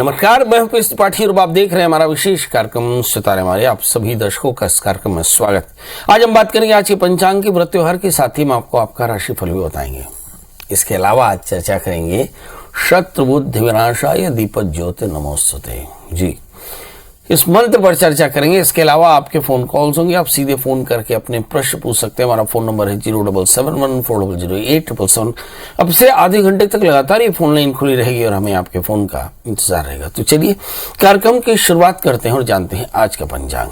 नमस्कार, मैं हूं पीएस त्रिपाठी और आप देख रहे हैं हमारा विशेष कार्यक्रम सितारे हमारे। आप सभी दर्शकों का इस कार्यक्रम में स्वागत। आज हम बात करेंगे आज के पंचांग की व्रत त्योहार के साथ ही में आपको आपका राशिफल भी बताएंगे। इसके अलावा आज चर्चा करेंगे शत्रु बुद्धि विनाशाय दीपक ज्योति नमोस्तुते जी, इस मंत्र पर चर्चा करेंगे। इसके अलावा आपके फोन कॉल्स होंगे, आप सीधे फोन करके अपने प्रश्न पूछ सकते हैं। हमारा फोन नंबर है 07714008777। अब से आधे घंटे तक लगातार ये फोन लाइन खुली रहेगी और हमें आपके फोन का इंतजार रहेगा। तो चलिए कार्यक्रम की शुरुआत करते हैं और जानते हैं आज का पंचांग।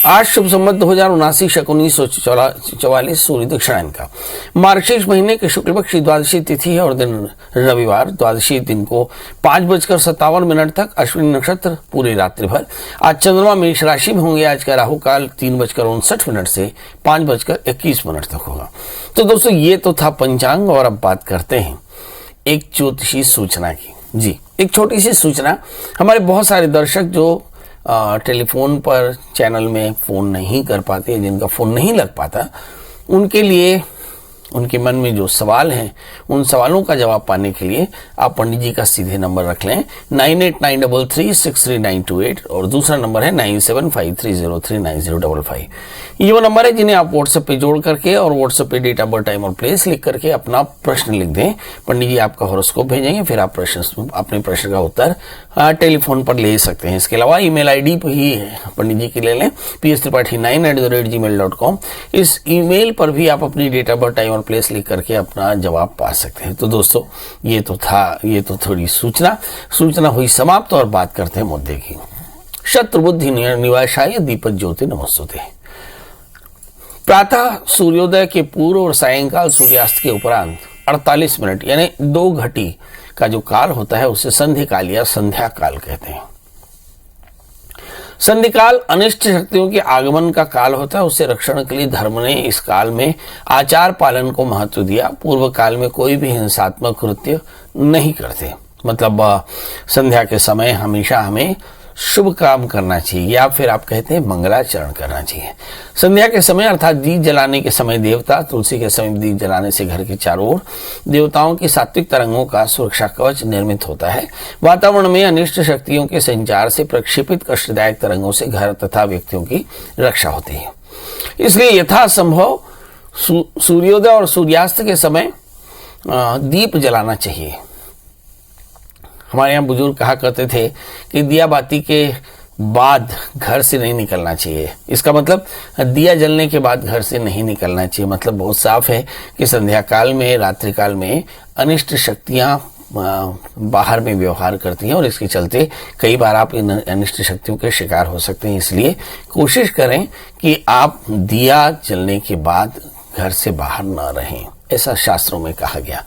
आज शुभ संवत 2079 शक 1944 सूर्य दक्षिणायन का मार्गशीर्ष महीने के शुक्ल पक्ष की द्वादशी तिथि है और दिन रविवार। द्वादशी दिन को 5:57 तक, अश्विनी नक्षत्र पूरी रात्रि भर। आज चंद्रमा मेष राशि में होंगे। आज का राहु काल 3:59 से 5:21 तक होगा। तो दोस्तों ये तो था पंचांग और अब बात करते हैं एक ज्योतिषी सूचना की जी। एक छोटी सी सूचना, हमारे बहुत सारे दर्शक जो टेलीफोन पर चैनल में फोन नहीं कर पाते, जिनका फोन नहीं लग पाता, उनके लिए उनके मन में जो सवाल हैं उन सवालों का जवाब पाने के लिए आप पंडित जी का सीधे नंबर रख लें 9893363928 और दूसरा नंबर है 9753039055। ये वो नंबर है जिन्हें आप व्हाट्सएप पे जोड़ करके और व्हाट्सएप पे डेट ऑफ बर्थ, टाइम और प्लेस लिख करके अपना प्रश्न लिख दें। पंडित जी आपका हॉरोस्कोप भेजेंगे, फिर आप अपने प्रश्न का उत्तर टेलीफोन पर ले सकते हैं। इसके अलावा ईमेल आईडी पर ही पंडित जी की ले लें pstripathi9@gmail.com। इस ईमेल पर भी आप अपनी डेट ऑफ बर्थ, टाइम और प्लेस लिख करके अपना जवाब पा सकते हैं। तो दोस्तों ये तो थोड़ी सूचना हुई समाप्त और बात करते हैं मुद्दे की। शत्रु बुद्धि निवासाय दीपक ज्योति नमोस्तुते। प्रातः सूर्योदय के पूर्व और सायंकाल सूर्यास्त के उपरांत 48 मिनट यानी 2 घटी का जो काल होता है उसे संधि काल या संध्या काल कहते हैं। संधि काल अनिष्ट शक्तियों के आगमन का काल होता है। उससे रक्षण के लिए धर्म ने इस काल में आचार पालन को महत्व दिया। पूर्व काल में कोई भी हिंसात्मक कृत्य नहीं करते। मतलब संध्या के समय हमेशा हमें शुभ काम करना चाहिए या फिर आप कहते हैं मंगलाचरण करना चाहिए। संध्या के समय अर्थात दीप जलाने के समय देवता तुलसी के समय दीप जलाने से घर के चारों ओर देवताओं की सात्विक तरंगों का सुरक्षा कवच निर्मित होता है। वातावरण में अनिष्ट शक्तियों के संचार से प्रक्षेपित कष्टदायक तरंगों से घर तथा व्यक्तियों की रक्षा होती है। इसलिए यथासंभव सूर्योदय और सूर्यास्त के समय दीप जलाना चाहिए। हमारे यहाँ बुजुर्ग कहा करते थे कि दिया बाती के बाद घर से नहीं निकलना चाहिए। इसका मतलब दिया जलने के बाद घर से नहीं निकलना चाहिए। मतलब बहुत साफ है कि संध्या काल में, रात्रि काल में अनिष्ट शक्तियां बाहर में व्यवहार करती हैं और इसके चलते कई बार आप इन अनिष्ट शक्तियों के शिकार हो सकते हैं। इसलिए कोशिश करें कि आप दिया जलने के बाद घर से बाहर न रहें, ऐसा शास्त्रों में कहा गया।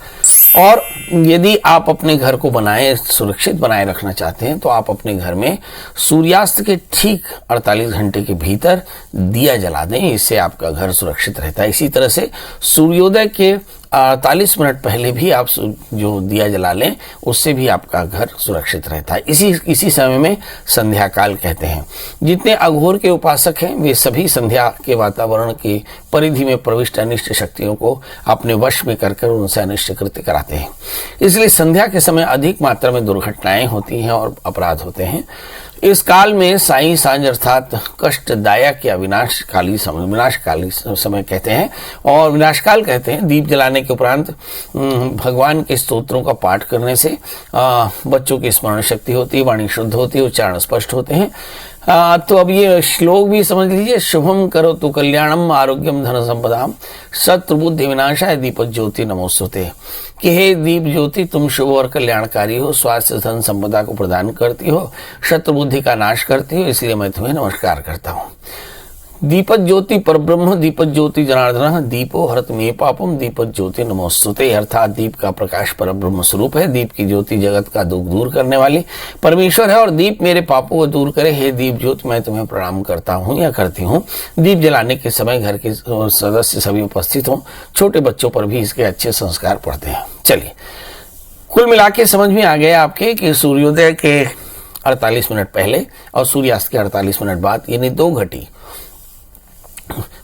और यदि आप अपने घर को सुरक्षित बनाए रखना चाहते हैं तो आप अपने घर में सूर्यास्त के ठीक 48 घंटे के भीतर दिया जला दें। इससे आपका घर सुरक्षित रहता है। इसी तरह से सूर्योदय के 48 मिनट पहले भी आप जो दिया जला लें उससे भी आपका घर सुरक्षित रहता है। इसी समय में संध्या काल कहते हैं। जितने अघोर के उपासक हैं वे सभी संध्या के वातावरण की परिधि में प्रविष्ट अनिष्ट शक्तियों को अपने वश में कर उनसे अनिष्ट कृत्य कराते हैं। इसलिए संध्या के समय अधिक मात्रा में दुर्घटनाएं होती हैं और अपराध होते हैं। इस काल में साई सांझ अर्थात कष्टदायक या विनाशकाली समय कहते हैं और विनाशकाल कहते हैं। दीप जलाने के उपरांत भगवान के स्तोत्रों का पाठ करने से बच्चों की स्मरण शक्ति होती है, वाणी शुद्ध होती है, उच्चारण स्पष्ट होते हैं। तो अब ये श्लोक भी समझ लीजिए। शुभम करो तो कल्याणम आरोग्यम धन संपदाम शत्रु बुद्धि विनाशाय दीपक ज्योति नमोस्तुते। कि हे दीप ज्योति, तुम शुभ और कल्याणकारी हो, स्वास्थ्य धन संपदा को प्रदान करती हो, शत्रु बुद्धि का नाश करती हो, इसलिए मैं तुम्हें नमस्कार करता हूँ। दीपक ज्योति परब्रह्म, दीपक ज्योति जनार्दन, दीपो हरत मे पापम, दीपक ज्योति नमोस्तुते। अर्थात दीप का प्रकाश परब्रह्म स्वरूप है। दीप की ज्योति जगत का दुख दूर करने वाली परमेश्वर है और दीप मेरे पापों को दूर करे। हे दीप ज्योति, मैं तुम्हें प्रणाम करता हूँ या करती हूँ। दीप जलाने के समय घर के सदस्य सभी उपस्थित हों, छोटे बच्चों पर भी इसके अच्छे संस्कार पड़ते हैं। चलिए, कुल मिला के समझ में आ गया आपके कि सूर्योदय के 48 मिनट पहले और सूर्यास्त के 48 मिनट बाद यानी 2 घटी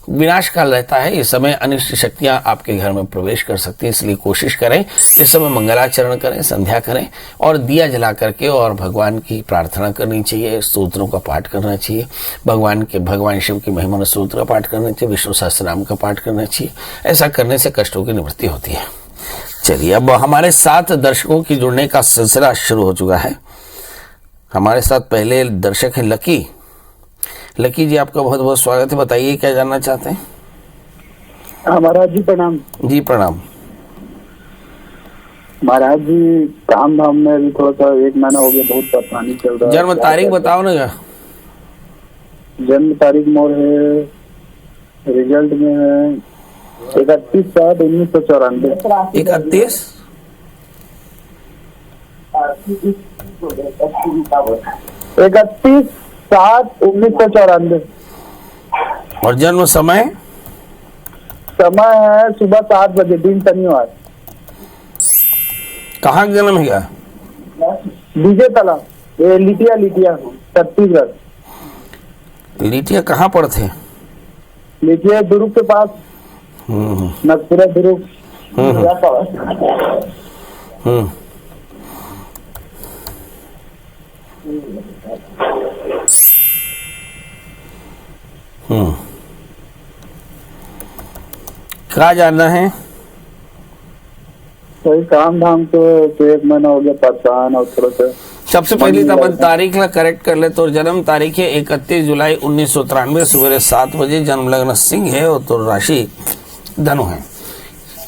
विनाश काल रहता है। इस समय अनिष्ट शक्तियां आपके घर में प्रवेश कर सकती हैं, इसलिए कोशिश करें इस समय मंगलाचरण करें, संध्या करें और दिया जला करके और भगवान की प्रार्थना करनी चाहिए, स्तोत्रों का पाठ करना चाहिए, भगवान शिव की महिमा स्तोत्र का पाठ करना चाहिए, विष्णु सहस्त्रनाम का पाठ करना चाहिए। ऐसा करने से कष्टों की निवृत्ति होती है। चलिए, अब हमारे साथ दर्शकों की जुड़ने का सिलसिला शुरू हो चुका है। हमारे साथ पहले दर्शक है लकी जी, आपका बहुत बहुत स्वागत है। बताइए क्या जानना चाहते हैं? महाराज जी प्रणाम। जी प्रणाम। महाराज जी, काम धाम में अभी थोड़ा सा 1 महीना हो गया, बहुत परेशानी चल रहा है। जन्म तारीख बताओ ना। जन्म तारीख मोर है, रिजल्ट में है 31/7/1994। 31/7/1994। और जन्म समय? समय है सुबह 7 बजे, दिन शनिवार। कहाँ जन्म है? विजय तला, ये लिटिया छत्तीसगढ़। लिटिया कहाँ पर थे? लिटिया दुर्ग के पास, नगपुरा दुर्ग। क्या जानना है? वही काम धाम तो 1 महीना हो गया परेशान, और थोड़ा सा। सबसे पहले तो अपन तारीख ला करेक्ट कर ले। तो जन्म तारीख है 31 जुलाई 1993, सवेरे 7 बजे। जन्म लग्न सिंह है और तो राशि धनु है।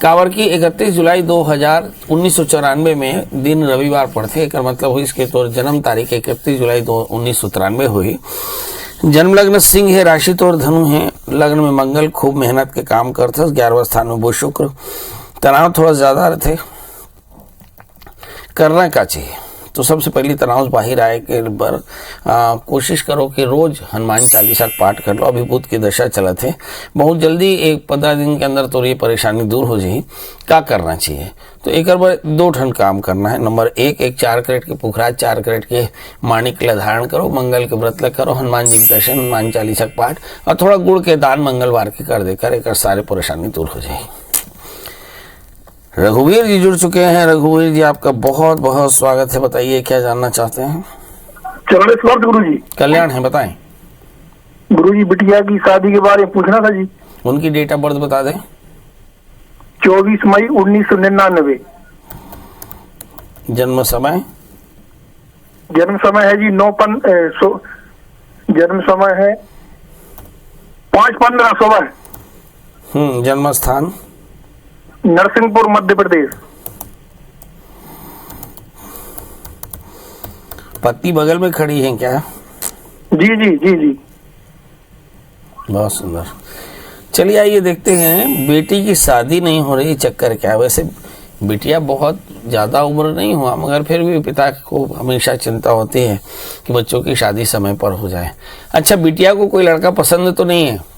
कावर की 31 जुलाई 1994 में दिन रविवार पड़ते, एक मतलब हुई इसके तो जन्म तारीख 31 जुलाई 1993 हुई। जन्म लग्न सिंह है, राशि तो धनु है। लग्न में मंगल, खूब मेहनत के काम करते। 11वें स्थान में बुध शुक्र। तनाव थोड़ा ज्यादा रहते। करना क्या चाहिए? तो सबसे पहली तनाव बाहर आए के पर कोशिश करो कि रोज हनुमान चालीसा पाठ कर लो। अभी बुध की दशा चलत है, बहुत जल्दी 15 दिन के अंदर तो ये परेशानी दूर हो जाए। क्या करना चाहिए? तो एक बार 2 ठन काम करना है। नंबर 1, 4 कैरेट के पुखराज, 4 कैरेट के माणिक ला धारण करो, मंगल के व्रत ला करो, हनुमान जी के दर्शन, हनुमान चालीसा पाठ और थोड़ा गुड़ के दान मंगलवार के कर देकर एक सारे परेशानी दूर हो जाए। रघुवीर जी जुड़ चुके हैं। रघुवीर जी, आपका बहुत बहुत स्वागत है। बताइए क्या जानना चाहते हैं? गुरु जी। कल्याण है, बताएं। गुरु जी, बिटिया की शादी के बारे में पूछना था जी। उनकी डेट ऑफ बर्थ बता दें। 24 मई 1999। जन्म समय? जन्म समय है जी जन्म समय है 5/15 सुबह। जन्म स्थान? नरसिंहपुर, मध्य प्रदेश। पत्नी बगल में खड़ी है क्या? जी जी जी जी। बहुत सुंदर। चलिए आइए देखते हैं। बेटी की शादी नहीं हो रही, चक्कर क्या? वैसे बिटिया बहुत ज्यादा उम्र नहीं हुआ, मगर फिर भी पिता को हमेशा चिंता होती है कि बच्चों की शादी समय पर हो जाए। अच्छा, बिटिया को कोई लड़का पसंद तो नहीं है?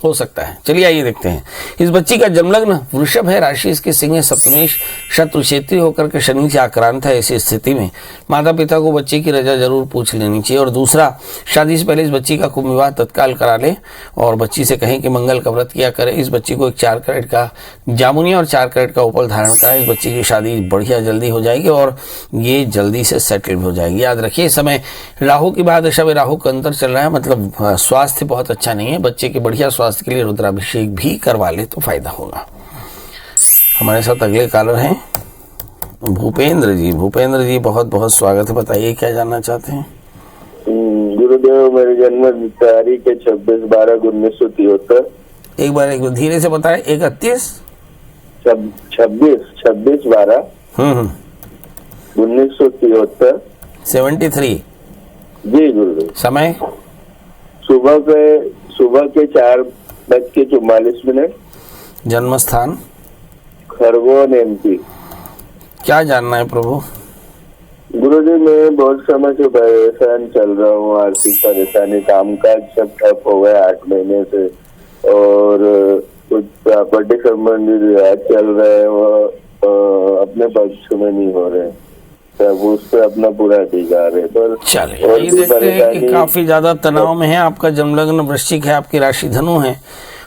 हो सकता है। चलिए आइए देखते हैं। इस बच्ची का जन्मलग्न वृषभ है, राशि इसकी सिंह है, सप्तमेश शत्रु क्षेत्रीय होकर के शनि से आक्रांत है। ऐसी स्थिति में माता पिता को बच्चे की रजा जरूर पूछ लेनी चाहिए। और दूसरा, शादी से पहले इस बच्ची का कुंभ विवाह तत्काल करा ले और बच्ची से कहें कि मंगल का व्रत किया करे। इस बच्ची को एक 4 कैरेट का जामुनिया और 4 कैरेट का उपल धारण कराए। इस बच्ची की शादी बढ़िया जल्दी हो जाएगी और ये जल्दी से सेटल भी हो जाएगी। याद रखिए, इस समय राहु की महादशा में राहु का अंतर चल रहा है, मतलब स्वास्थ्य बहुत अच्छा नहीं है। बच्चे के बढ़िया स्वास्थ्य के लिए रुद्राभिषेक भी करवा ले तो फायदा होगा। हमारे साथ अगले कॉलर हैं भूपेंद्र जी। भूपेंद्र जी, बहुत बहुत स्वागत है। बताइए क्या जानना चाहते हैं? गुरुदेव, मेरी जन्म तारीख है 26/12/1973। एक बार धीरे से बताएं। 31 26/12 1973। 73। जी गुरुदेव। समय? सुबह के 4:44। जन्म स्थान? खरगोन, MP। क्या जानना है प्रभु? गुरुजी, मैं बहुत समय से परेशान चल रहा हूँ। आर्थिक परेशानी, कामकाज सब ठप हो गए 8 महीने से, और कुछ प्रॉपर्टी संबंधित विवाद चल रहे हैं, वो अपने पक्ष में नहीं हो रहे। सब उस पे अपना पूरा अधिकार है। पर चलिए और ये भी देखते हैं कि परेशानी- काफी ज्यादा तनाव में है। आपका जन्मलग्न वृश्चिक है, आपकी राशि धनु है,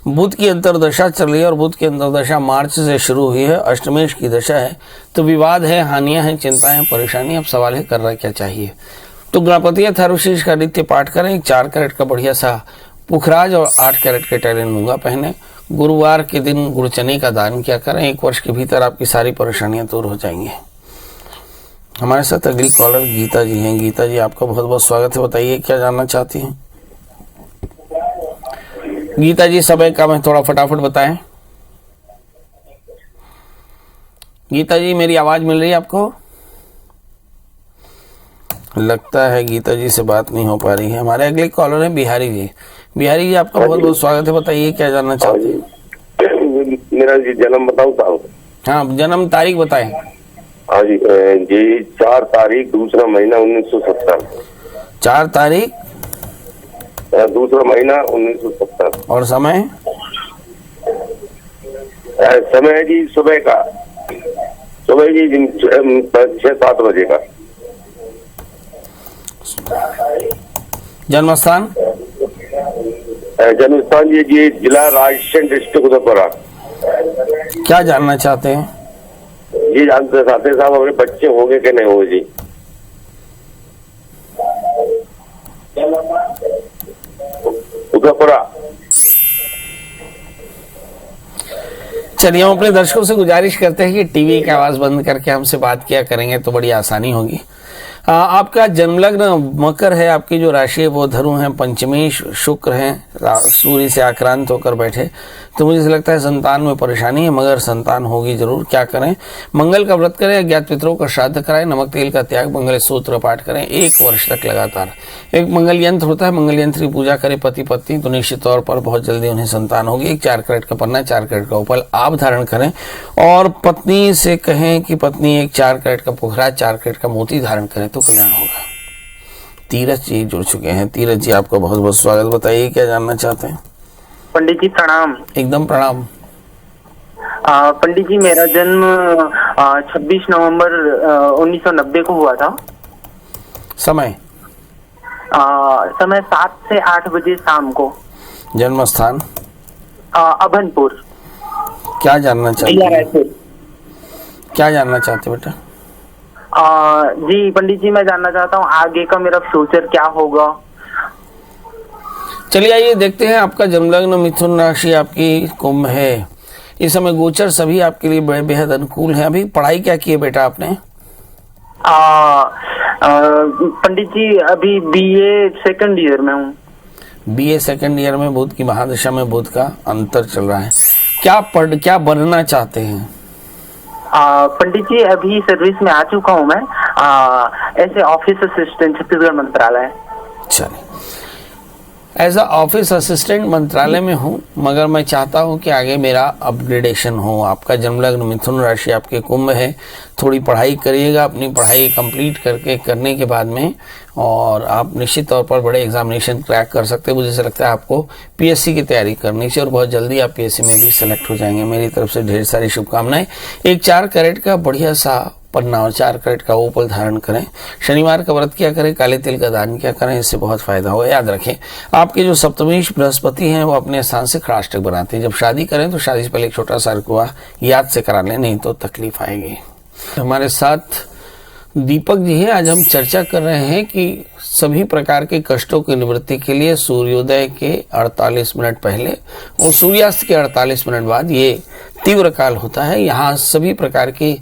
बुध की अंतरदशा चल रही है और बुध की अंतरदशा मार्च से शुरू हुई है, अष्टमेश की दशा है, तो विवाद है, हानियां हैं, चिंताएं, परेशानी। अब सवाल है करना क्या चाहिए। तो गणपति अथर्वशीर्ष का नित्य पाठ करें, एक 4 कैरेट का बढ़िया सा पुखराज और 8 कैरेट के टैलेंट मूंगा पहने, गुरुवार के दिन गुड़ चने का दान किया करें। 1 वर्ष के भीतर आपकी सारी परेशानियां दूर हो जाएंगी। हमारे साथ अगली कॉलर गीता जी हैं। गीता जी आपका बहुत बहुत स्वागत है, बताइए क्या जानना चाहती हैं। गीता जी समय का मैं थोड़ा फटाफट बताएं। गीता जी मेरी आवाज मिल रही है आपको? लगता है गीता जी से बात नहीं हो पा रही है। हमारे अगले कॉलर हैं बिहारी जी। बिहारी जी आपका बहुत बहुत स्वागत है, बताइए क्या जानना चाहते हैं। मेरा जी जन्म बताऊं साहब? हाँ, जन्म तारीख बताएं। हाँ जी, जी 4 तारीख दूसरा महीना 1970। 4 तारीख दूसरा महीना 1970। और समय? समय है जी सुबह का, सुबह जी 6-7 बजे का। जन्म स्थान? जन्म स्थान जी जिला राजस्थान, डिस्ट्रिक्ट उदयपुरा। क्या जानना चाहते हैं? जी जानते चाहते साहब हमारे बच्चे होंगे कि नहीं होंगे जी? उदयपुरा। चलिए हम अपने दर्शकों से गुजारिश करते हैं कि टीवी की आवाज बंद करके हमसे बात किया करेंगे तो बड़ी आसानी होगी। आपका जन्मलग्न मकर है, आपकी जो राशि है वो धनु है, पंचमी शुक्र है, सूर्य से आक्रांत होकर बैठे, तो मुझे ऐसा लगता है संतान में परेशानी है, मगर संतान होगी जरूर। क्या करें? मंगल का व्रत करें, अज्ञात पितरों का श्राद्ध कराएं, नमक तेल का त्याग, मंगल सूत्र पाठ करें 1 वर्ष तक लगातार। एक मंगल यंत्र होता है, मंगल यंत्र की पूजा करें पति पत्नी, तो निश्चित तौर पर बहुत जल्दी उन्हें संतान होगी। एक 4 कैरेट का पन्ना, 4 कैरेट का उपल आप धारण करें और पत्नी से कहें कि पत्नी एक 4 कैरेट का पुखरा, 4 कैरेट का मोती धारण करें तो कल्याण होगा। तीरथ जी जुड़ चुके हैं। तीरथ जी आपका बहुत बहुत स्वागत, बताइए क्या जानना चाहते हैं। पंडित जी प्रणाम। एकदम प्रणाम। पंडित जी मेरा जन्म 26 नवंबर 1990 को हुआ था। समय? समय 7 से 8 बजे शाम को। जन्म स्थान? अभनपुर। क्या जानना चाहते हैं? क्या जानना चाहते बेटा? जी पंडित जी मैं जानना चाहता हूँ आगे का मेरा फ्यूचर क्या होगा। चलिए आइए देखते हैं। आपका जन्मलग्न मिथुन राशि, आपकी कुंभ है। इस समय गोचर सभी आपके लिए बेहद अनुकूल हैं। अभी पढ़ाई क्या की है बेटा आपने? पंडित जी अभी BA सेकंड ईयर में हूँ। BA सेकंड ईयर में बुध की महादशा में बुध का अंतर चल रहा है। क्या बनना चाहते हैं? पंडित जी अभी सर्विस में आ चुका हूँ मैं, ऐसे ऑफिस असिस्टेंट छत्तीसगढ़ मंत्रालय। चलिए, एज अ ऑफिस असिस्टेंट मंत्रालय में हूँ, मगर मैं चाहता हूँ कि आगे मेरा अपग्रेडेशन हो। आपका जन्मलग्न मिथुन राशि, आपके कुंभ है, थोड़ी पढ़ाई करिएगा, अपनी पढ़ाई कंप्लीट करने के बाद में और आप निश्चित तौर पर बड़े एग्जामिनेशन क्रैक कर सकते हैं। मुझे ऐसा लगता है आपको PSC की तैयारी करनी चाहिए और बहुत जल्दी आप PSC में भी सेलेक्ट हो जाएंगे। मेरी तरफ से ढेर सारी शुभकामनाएं। एक 4 कैरेट का बढ़िया सा पन्ना और 4 कैरेट का उपल धारण करें। शनिवार का व्रत किया करें, काले तिल का दान किया करें, इससे बहुत फायदा होगा। याद रखें आपके जो सप्तमेश बृहस्पति हैं वो अपने स्थान से खराष्टक बनाते हैं। जब शादी करें तो शादी से पहले एक छोटा सा रुकवा याद से करा लें, नहीं तो तकलीफ आएगी। हमारे साथ दीपक जी हैं। आज हम चर्चा कर रहे हैं कि सभी प्रकार के कष्टों की निवृत्ति के लिए सूर्योदय के 48 मिनट पहले और सूर्यास्त के 48 मिनट बाद ये तीव्र काल होता है। यहाँ सभी प्रकार की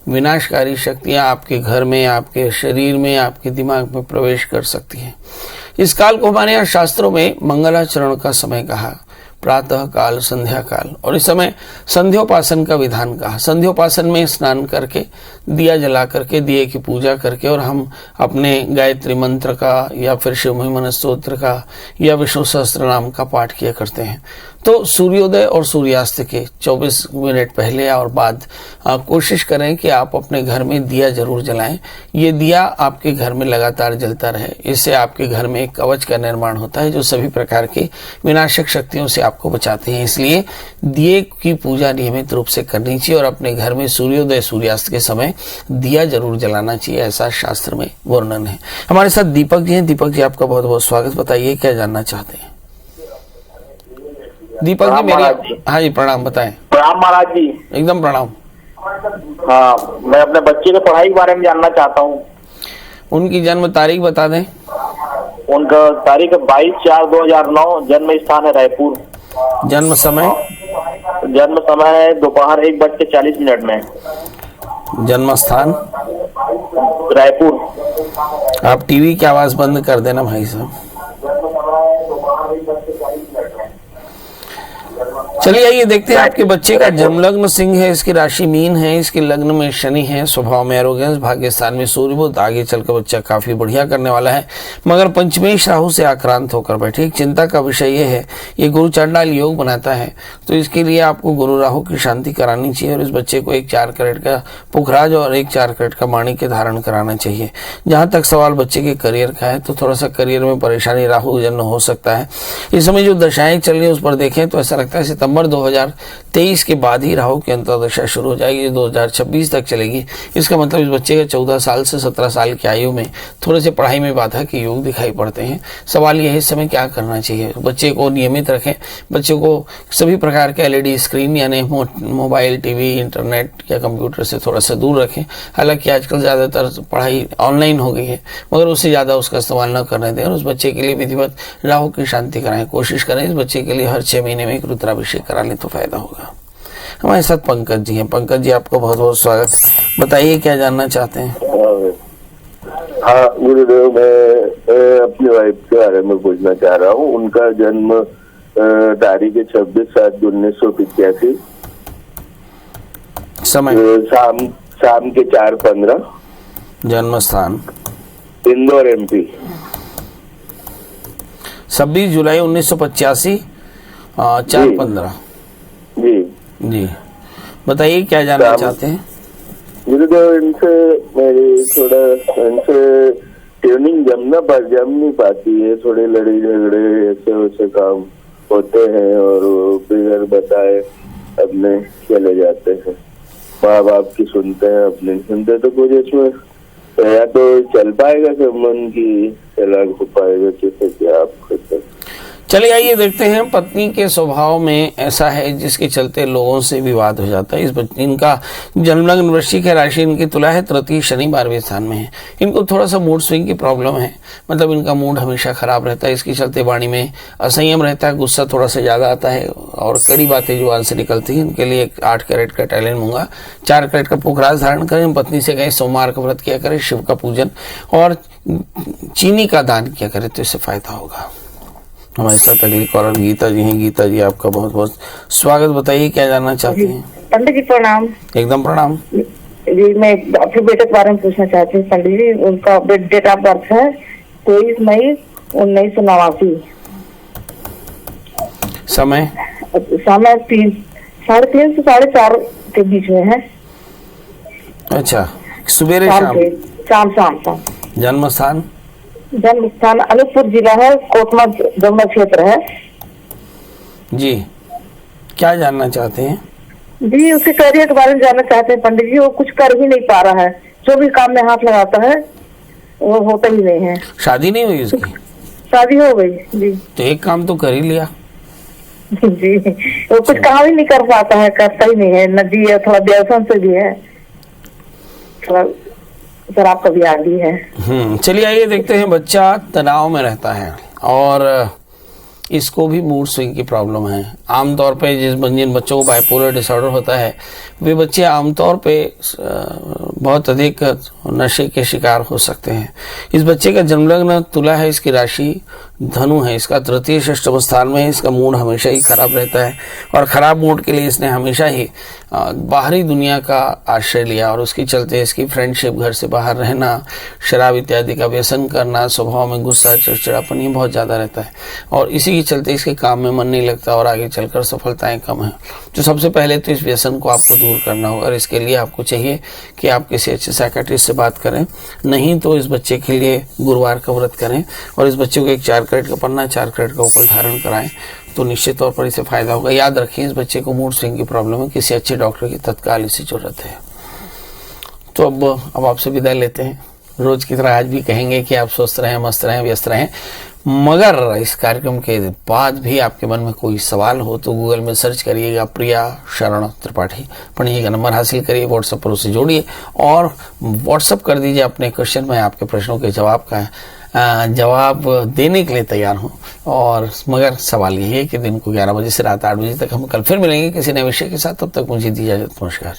विनाशकारी शक्तियां आपके घर में, आपके शरीर में, आपके दिमाग में प्रवेश कर सकती हैं। इस काल को हमारे यहाँ शास्त्रों में मंगलाचरण का समय कहा, प्रातः काल, संध्या काल, और इस समय संध्योपासन का विधान कहा। संध्योपासन में स्नान करके, दिया जला करके, दिए की पूजा करके और हम अपने गायत्री मंत्र का या फिर शिव महिमन स्तोत्र का या विष्णु सहस्त्र नाम का पाठ किया करते हैं। तो सूर्योदय और सूर्यास्त के 24 मिनट पहले और बाद कोशिश करें कि आप अपने घर में दिया जरूर जलाएं। ये दिया आपके घर में लगातार जलता रहे, इससे आपके घर में एक कवच का निर्माण होता है जो सभी प्रकार की विनाशक शक्तियों से आपको बचाते हैं। इसलिए दिए की पूजा नियमित रूप से करनी चाहिए और अपने घर में सूर्योदय सूर्यास्त के समय दिया जरूर जलाना चाहिए, ऐसा शास्त्र में वर्णन है। हमारे साथ दीपक जी हैं। दीपक जी, आपका बहुत बहुत स्वागत। बताइए क्या जानना चाहते हैं। दीपक जी मेरी, हाँ जी प्रणाम, बताएं। प्रणाम महाराज जी। एकदम प्रणाम। हाँ, मैं अपने बच्चे के पढ़ाई के बारे में जानना चाहता हूँ। उनकी जन्म तारीख बता दें। उनका तारीख 22/4/2009, जन्म स्थान है रायपुर। जन्म समय है दोपहर 1:40 में। जन्म स्थान रायपुर। आप टीवी की आवाज बंद कर देना भाई साहब। चलिए आइए देखते हैं आपके बच्चे का जन्म लग्न सिंह है, इसकी राशि मीन है, इसके लग्न में शनि है, स्वभाव में एरोगेंस, भाग्य स्थान में सूर्य बुध। आगे चलकर बच्चा काफी बढ़िया करने वाला है, मगर पंचमेश राहु से आक्रांत होकर बैठे। एक चिंता का विषय यह है, ये गुरु चंडाल योग बनाता है, तो इसके लिए आपको गुरु राहु की शांति करानी चाहिए और इस बच्चे को एक 4 कैरेट का पुखराज और एक 4 कैरेट का माणिक्य धारण कराना चाहिए। जहां तक सवाल बच्चे के करियर का है, तो थोड़ा सा करियर में परेशानी राहु जन्म हो सकता है। इस समय जो दशाएं चल रही है उस पर देखें तो ऐसा लगता है सितंबर 2023 के बाद ही राहु की अंतर्दशा शुरू हो जाएगी, 2026 तक चलेगी। इसका मतलब इस बच्चे के 14 साल से 17 साल की आयु में थोड़े से पढ़ाई में बाधा के योग दिखाई पड़ते हैं। सवाल यह है इस समय क्या करना चाहिए। बच्चे को नियमित रखें, बच्चे को सभी प्रकार के LED स्क्रीन यानी मोबाइल, टीवी, इंटरनेट या कंप्यूटर से थोड़ा सा दूर रखें। हालांकि आजकल ज्यादातर पढ़ाई ऑनलाइन हो गई है, मगर उससे ज्यादा उसका इस्तेमाल न करने दें और उस बच्चे के लिए विधिवत राहु की शांति कराएं। कोशिश करें इस बच्चे के लिए हर 6 महीने में एक रुद्राभिषेक करा लें तो फायदा होगा। हमारे साथ पंकज जी हैं। पंकज जी, आपका बहुत बहुत स्वागत। बताइए क्या जानना चाहते हैं। हाँ गुरुदेव, मैं अपनी वाइफ के बारे में पूछना चाह रहा हूँ। उनका जन्म तारीख 26/7/1985, समय शाम के 4:15, जन्म स्थान इंदौर MP, 26 जुलाई 1985, 4:15। जी जी, बताइए क्या जानना चाहते हैं। गुरुदेव, इनसे ट्यूनिंग जम नहीं पाती है, थोड़े लड़ाई झगड़े ऐसे वैसे काम होते हैं और बिगड़ बताए अपने चले जाते हैं। माँ बाप की सुनते हैं, अपने सुनते, तो कुछ इसमें या तो चल पाएगा संबंध की चला हो पाएगा, कैसे क्या आप करते। चलिए आइए देखते हैं। पत्नी के स्वभाव में ऐसा है जिसके चलते लोगों से विवाद हो जाता है। इनका जन्म लग्न वृश्चिक है, राशि इनकी तुला है, तृतीय शनि 12वें स्थान में है। इनको थोड़ा सा मूड स्विंग की प्रॉब्लम है, मतलब इनका मूड हमेशा खराब रहता है। इसके चलते वाणी में असंयम रहता है, गुस्सा थोड़ा सा ज्यादा आता है और कड़ी बातें जुबान से निकलती है। इनके लिए 8 कैरेट का टैलेंट मूंगा, 4 कैरेट का पुखराज धारण करें। पत्नी से कहें सोमवार का व्रत किया करें, शिव का पूजन और चीनी का दान किया करें, तो इससे फायदा होगा। हमारे साथ अगली कॉलर गीता जी हैं। गीता जी, आपका बहुत बहुत स्वागत। बताइए क्या जानना चाहती हैं। पंडित जी प्रणाम। एकदम प्रणाम जी, मैं अपने बेटे के बारे में पूछना चाहती हूँ पंडित जी। उनका डेट ऑफ बर्थ है 23 मई 1989। समय 3, 3:30 से 4:30 के बीच में है। अच्छा, सुबेरे शाम। जन्म स्थान अनूपपुर जिला है, कोटमा जमुना क्षेत्र है। जी, क्या जानना चाहते हैं। जी, उसके करियर के बारे में जानना चाहते हैं पंडित जी। वो कुछ कर ही नहीं पा रहा है, जो भी काम में हाथ लगाता है वो होता ही नहीं है। शादी नहीं हुई उसकी? शादी हो गई जी। तो एक काम तो कर ही लिया। जी, वो कुछ काम ही नहीं कर पाता है, करता ही नहीं है। नदी है, थोड़ा व्यसन से भी है, थोड़ा शराब का भी आदी है। चलिए आइए देखते हैं। बच्चा तनाव में रहता है और इसको भी मूड स्विंग की प्रॉब्लम है। आमतौर पे जिन बच्चों को बाइपोलर डिसऑर्डर होता है, वे बच्चे आमतौर पे बहुत अधिक नशे के शिकार हो सकते हैं। इस बच्चे का जन्म लग्न तुला है, इसकी राशि धनु है, इसका तृतीय षष्ठम स्थान में है। इसका मूड हमेशा ही खराब रहता है और खराब मूड के लिए इसने हमेशा ही बाहरी दुनिया का आश्रय लिया और उसके चलते इसकी फ्रेंडशिप, घर से बाहर रहना, शराब इत्यादि का व्यसन करना, स्वभाव में गुस्सा, चिड़चिड़ापन ये बहुत ज़्यादा रहता है और इसी के चलते इसके काम में मन नहीं लगता और आगे चलकर सफलताएं कम है। तो सबसे पहले तो इस व्यसन को आपको दूर करना होगा और इसके लिए आपको चाहिए कि आप किसी अच्छे साइकियाट्रिस्ट से बात करें, नहीं तो इस बच्चे के लिए गुरुवार का व्रत करें और इस बच्चे को एक 4 कैरेट का पन्ना, 4 कैरेट का उपल धारण कराएं तो निश्चित तौर पर इसे फायदा होगा। याद रखिए, इस बच्चे को मूड स्विंग की प्रॉब्लम है, किसी अच्छे डॉक्टर की तत्काल इसे जरूरत है। तो अब आपसे विदाई लेते हैं। रोज की तरह आज भी कहेंगे कि आप स्वस्थ रहें, मस्त रहें, व्यस्त रहें। मगर इस कार्यक्रम के बाद भी आपके मन में कोई सवाल हो तो गूगल में सर्च करिएगा प्रिया शरण त्रिपाठी, पढ़िएगा, नंबर हासिल करिए, व्हाट्सएप पर उसे जोड़िए और व्हाट्सएप कर दीजिए अपने क्वेश्चन में। आपके प्रश्नों के जवाब देने के लिए तैयार हूँ। और मगर सवाल यही है कि दिन को 11 बजे से रात 8 बजे तक हम कल फिर मिलेंगे किसी नए विषय के साथ। तब तक मुझे दीजिए इजाजत। नमस्कार।